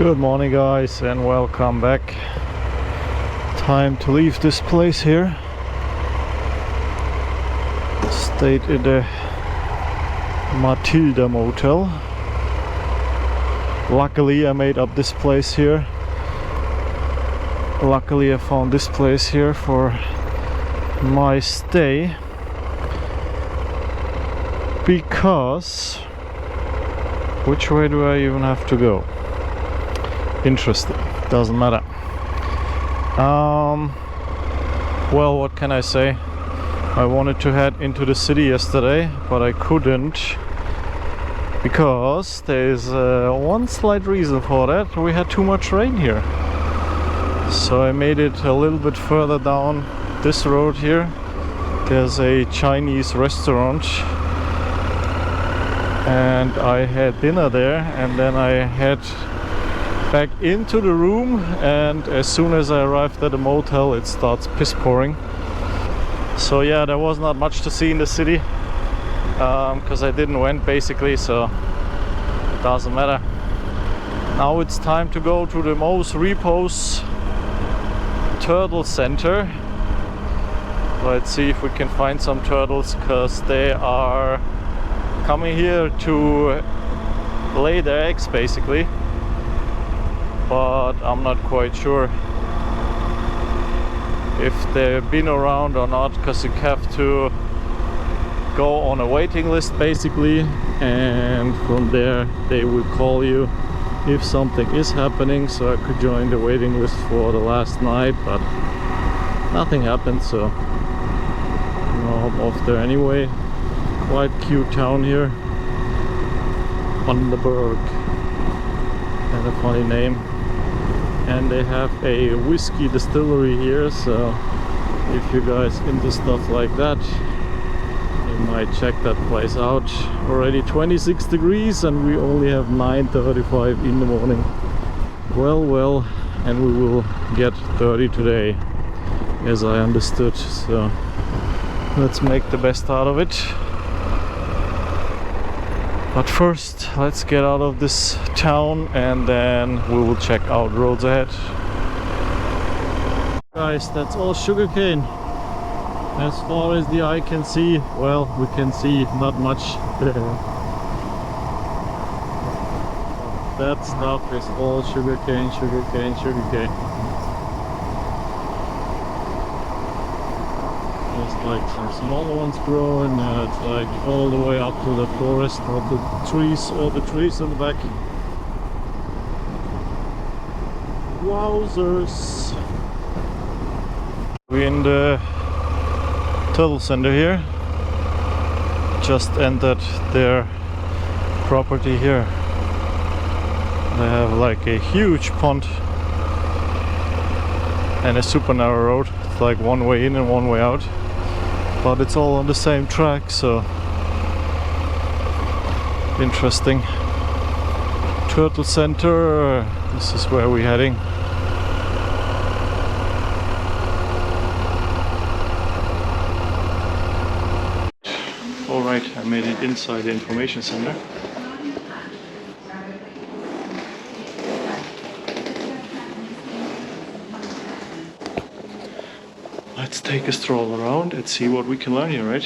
Good morning guys and welcome back. Time to leave this place here. Stayed in the Matilda Motel. Luckily I made up this place here. Luckily I found this place here for my stay. Because which way do I even have to go? Interesting, doesn't matter. Well, what can I say? I wanted to head into the city yesterday, but I couldn't because there's one slight reason for that. We had too much rain here, so I made it a little bit further down this road here. There's a Chinese restaurant and I had dinner there, and then I had back into the room, and as soon as I arrived at the motel it starts piss pouring. So yeah, there was not much to see in the city because I didn't went basically, so doesn't matter. Now it's time to go to the Mon Repos Turtle Centre. Let's see if we can find some turtles, because they are coming here to lay their eggs basically. But I'm not quite sure if they've been around or not, because you have to go on a waiting list basically, and from there they will call you if something is happening. So I could join the waiting list for the last night, but nothing happened, so I'm off there anyway. Quite cute town here, Bundaberg, and a funny name. And they have a whiskey distillery here, so if you guys into stuff like that, you might check that place out. Already 26 degrees and we only have 9:35 in the morning. Well, and we will get 30 today, as I understood, so let's make the best out of it. But first, let's get out of this town and then we will check out roads ahead. Guys, that's all sugarcane. As far as the eye can see, well, we can see not much. That stuff is all sugarcane, sugarcane, sugarcane. There's like some smaller ones growing, it's like all the way up to the forest, or the trees in the back. Wowzers! We're in the Turtle Centre here. Just entered their property here. They have like a huge pond and a super narrow road. It's like one way in and one way out, but it's all on the same track, so interesting. Turtle Centre, this is where we're heading. Alright, I made it inside the information center. Let's take a stroll around and see what we can learn here, right?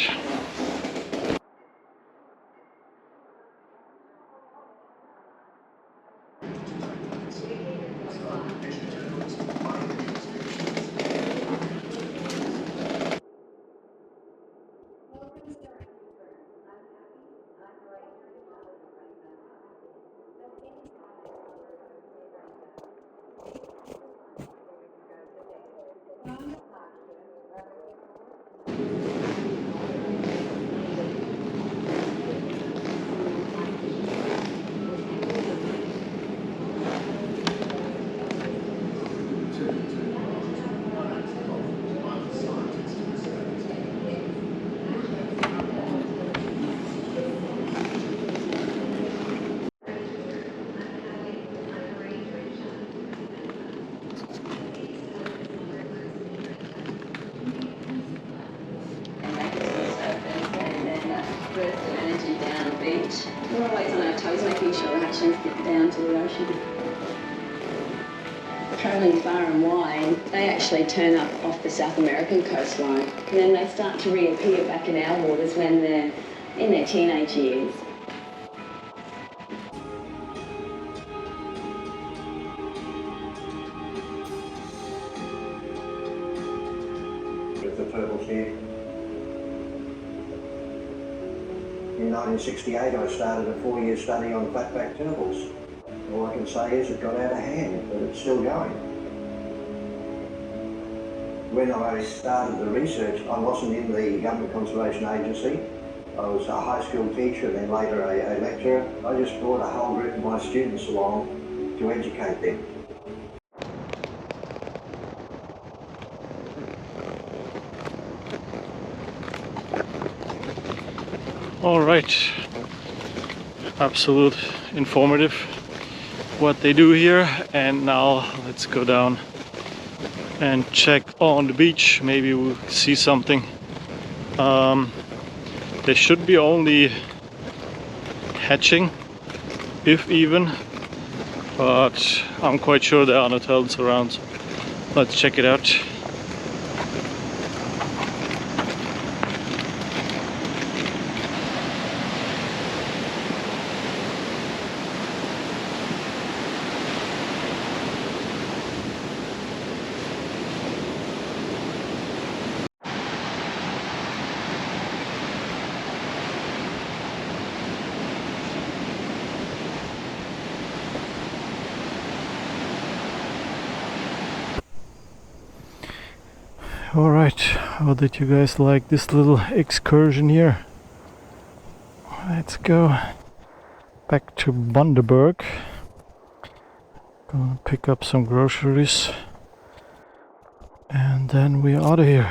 We're always on our toes, making sure our actions get down to the ocean. travelling far and wide, they actually turn up off the South American coastline, and then they start to reappear back in our waters when they're in their teenage years. With the turtles here. In 1968 I started a 4-year study on flatback turtles. All I can say is it got out of hand, but it's still going. When I started the research, I wasn't in the Government Conservation Agency. I was a high school teacher, then later a lecturer. I just brought a whole group of my students along to educate them. All right, absolute informative what they do here, and now let's go down and check on the beach. Maybe we'll see something. They should be only hatching, if even, but I'm quite sure there are no turtles around. Let's check it out. Alright, how did you guys like this little excursion here? Let's go back to Bundaberg. Gonna pick up some groceries and then we're out of here.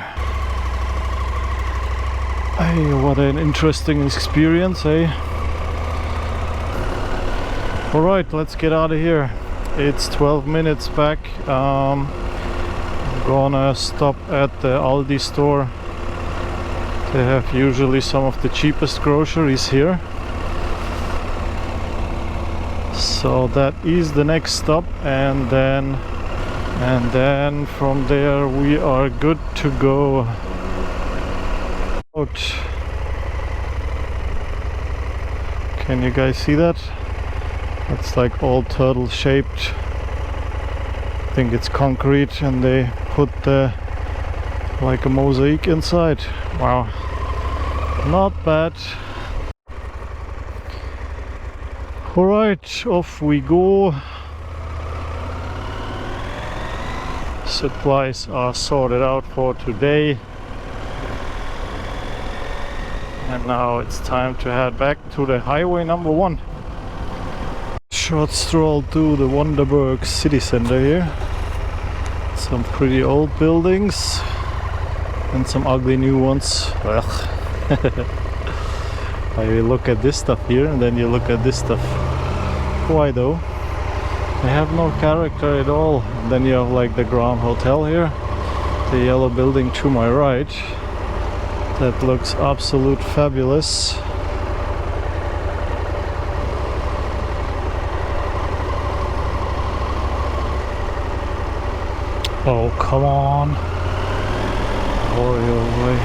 Hey, what an interesting experience, eh? Alright, let's get out of here. It's 12 minutes back. Gonna stop at the Aldi store. They have usually some of the cheapest groceries here. So that is the next stop, and then from there we are good to go out. Can you guys see that? It's like all turtle shaped. I think it's concrete and they put like a mosaic inside. Wow, not bad. Alright, off we go. Supplies are sorted out for today. And now it's time to head back to the highway number 1. Short stroll to the Bundaberg city center here. Some pretty old buildings and some ugly new ones. You look at this stuff here and then you look at this stuff. Why though? They have no character at all. And then you have like the Grand Hotel here, the yellow building to my right. That looks absolute fabulous. Oh, come on. Hurry away.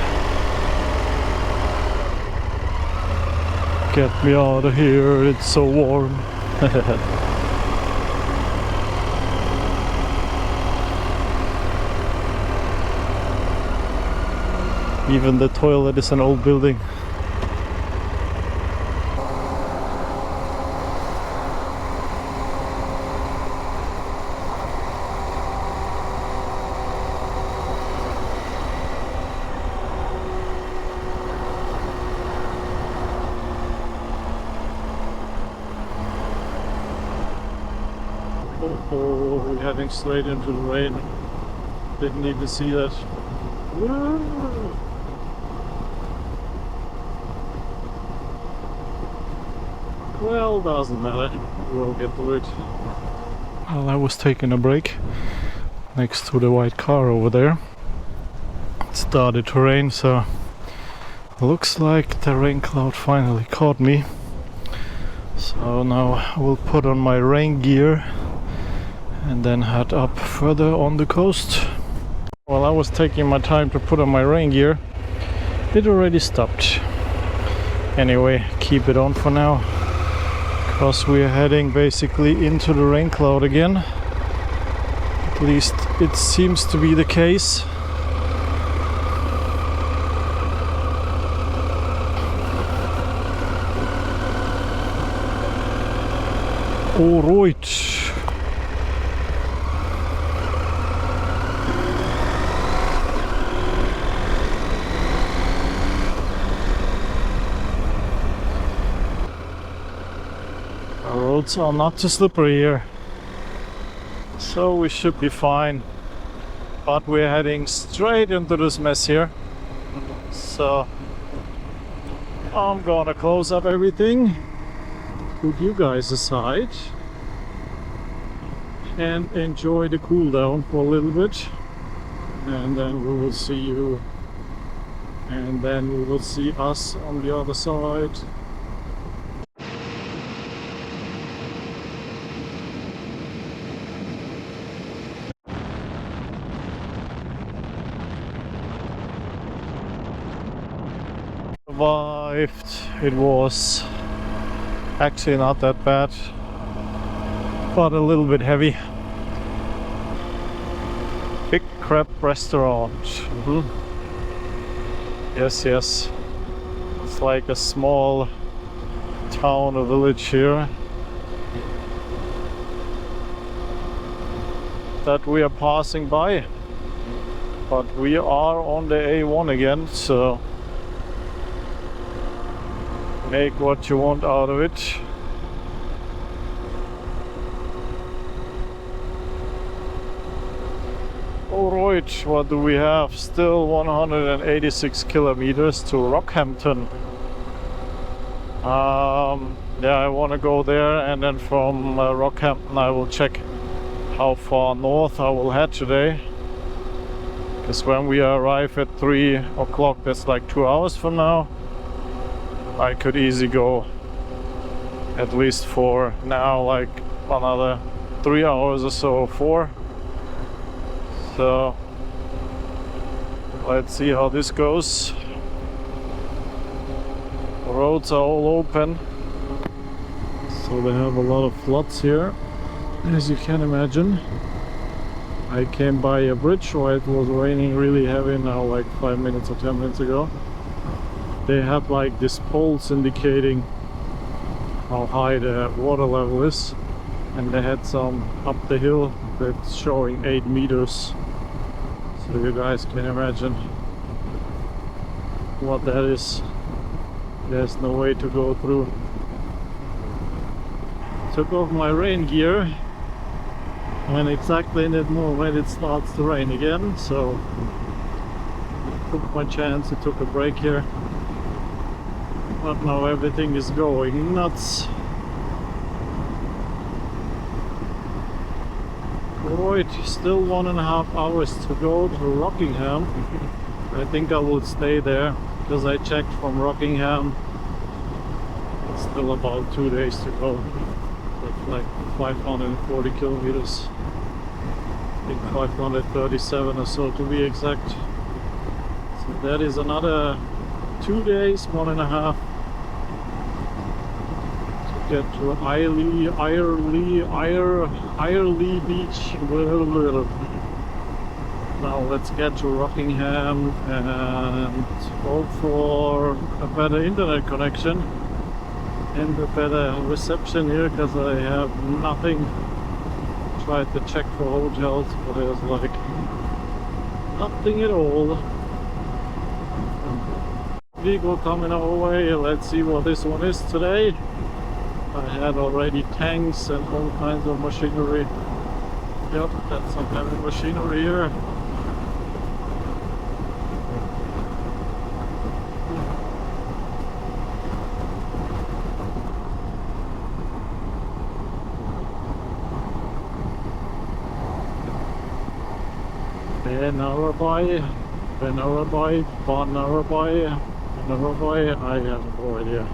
Get me out of here, it's so warm. Even the toilet is an old building. Oh, we're heading straight into the rain. Didn't even see that. Well, doesn't matter. We'll get through it. Well, I was taking a break next to the white car over there. It started to rain, so looks like the rain cloud finally caught me. So now I will put on my rain gear and then head up further on the coast. While I was taking my time to put on my rain gear, it already stopped. Anyway, keep it on for now, because we are heading basically into the rain cloud again. At least it seems to be the case. All right. Our roads are not too slippery here, so we should be fine. But we're heading straight into this mess here, so I'm gonna close up everything, put you guys aside, and enjoy the cool down for a little bit, and then we will see you, and then we will see us on the other side. Survived. It was actually not that bad, but a little bit heavy. Big Crab Restaurant. Yes, yes. It's like a small town or village here that we are passing by. But we are on the A1 again, so make what you want out of it. Alright, what do we have? Still 186 kilometers to Rockhampton. Yeah, I want to go there, and then from Rockhampton I will check how far north I will head today. Because when we arrive at 3 o'clock, that's like 2 hours from now. I could easily go at least for now like another 3 hours or so, 4. So let's see how this goes. The roads are all open, so they have a lot of floods here, as you can imagine. I came by a bridge where it was raining really heavy now, like 5 minutes or 10 minutes ago. They have like these poles indicating how high the water level is, and they had some up the hill that's showing 8 meters, so you guys can imagine what that is. There's no way to go through. Took off my rain gear when exactly in that moment it starts to rain again, so took my chance. It took a break here. But now everything is going nuts. Right, still 1.5 hours to go to Rockingham. I think I will stay there, because I checked from Rockingham. It's still about 2 days to go. It's like 540 kilometers. I think 537 or so to be exact. So that is another 2 days, 1.5. Get to Irely Beach. Now let's get to Rockingham and hope for a better internet connection and a better reception here, because I have nothing. Tried to check for hotels, but there's like nothing at all. Vehicle coming our way. Let's see what this one is today. I had already tanks and all kinds of machinery. Yep, that's some heavy machinery here. Bundaberg, I have no idea.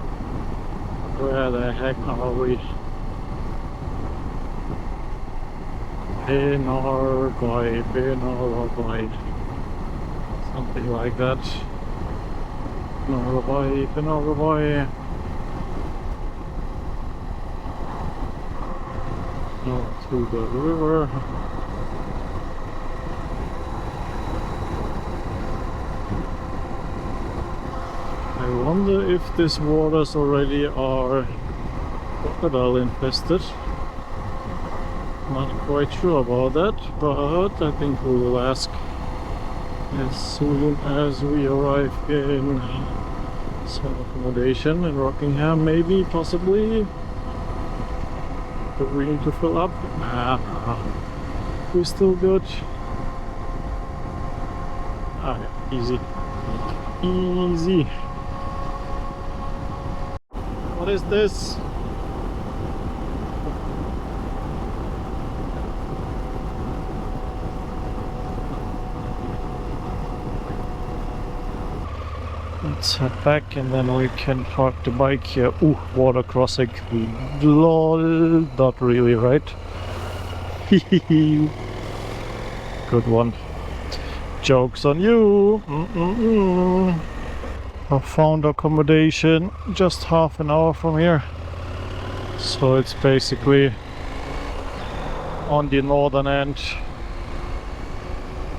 Where the heck are we? Bundaberg, something like that. Bundaberg. To the river. I wonder if these waters already are crocodile infested. Not quite sure about that, but I think we will ask as soon as we arrive in some accommodation in Rockingham, maybe, possibly. Do we need to fill up? We're still good. Yeah, easy. Easy. What is this? Let's head back and then we can park the bike here. Ooh, water crossing. Lol, not really, right? Good one. Joke's on you. I found accommodation just half an hour from here. So it's basically on the northern end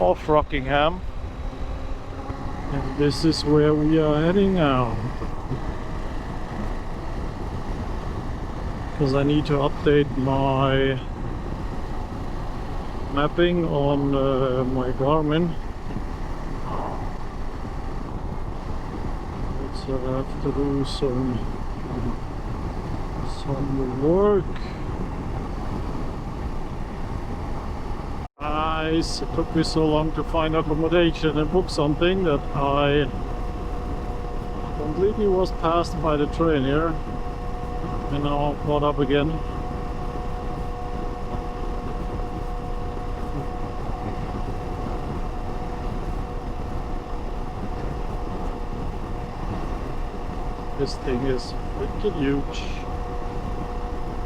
of Rockingham. And this is where we are heading now. Because I need to update my mapping on my Garmin. So I have to do some work. It took me so long to find accommodation and book something that I completely was passed by the train here, and now I'm caught up again. This thing is freaking huge,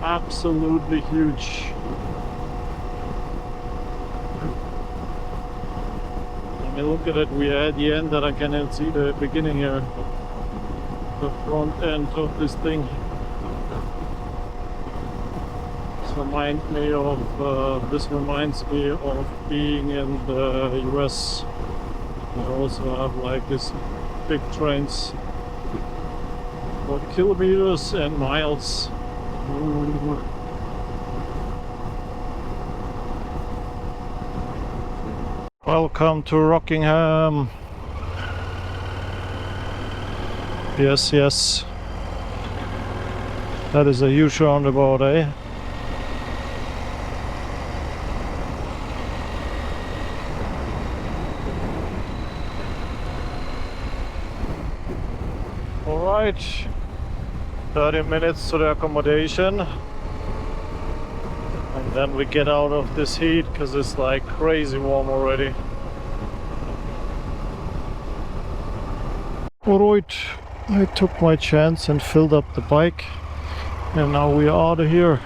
absolutely huge. I mean, look at it, we are at the end that I cannot see the beginning here. The front end of this thing. This reminds me of being in the US. They also have like these big trains for kilometers and miles. Welcome to Rockingham. Yes. That is a huge roundabout, eh? Alright. 30 minutes to the accommodation. And then we get out of this heat because it's like crazy warm already. Alright, I took my chance and filled up the bike, and now we are out of here.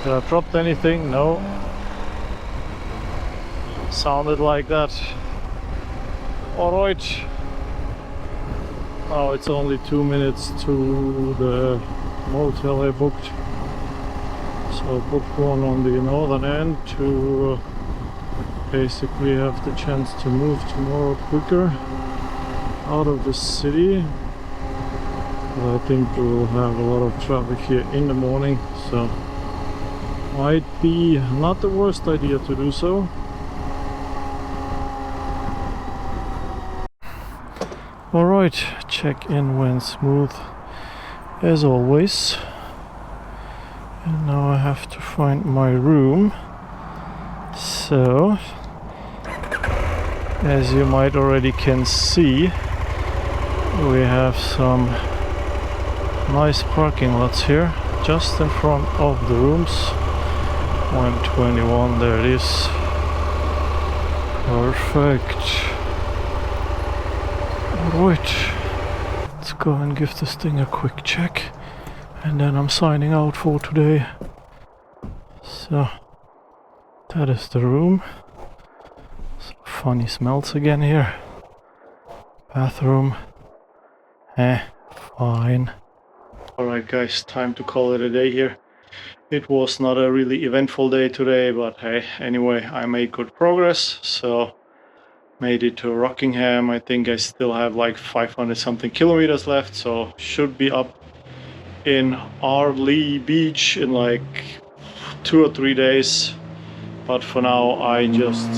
Did I drop anything? No. Sounded like that. Alright. Now it's only 2 minutes to the motel I booked. So I booked one on the northern end to basically have the chance to move tomorrow quicker out of the city. But I think we will have a lot of traffic here in the morning, so might be not the worst idea to do so. Alright, check-in went smooth as always. And now I have to find my room. So, as you might already can see, we have some nice parking lots here just in front of the rooms. 121, there it is. Perfect. Alright, let's go and give this thing a quick check, and then I'm signing out for today. So that is the room. Some funny smells again here. Bathroom. Fine. Alright guys, time to call it a day here. It was not a really eventful day today, but hey, anyway, I made good progress. So made it to Rockingham. I think I still have like 500 something kilometers left, so should be up in Arley Beach in like 2 or 3 days. But for now I just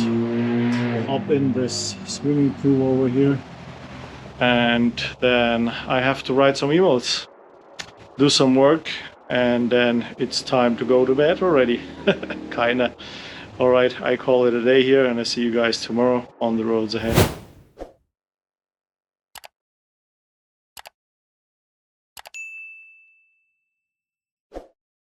up in this swimming pool over here, and then I have to write some emails, do some work, and then it's time to go to bed already. Kinda. Alright, I call it a day here, and I see you guys tomorrow on the roads ahead.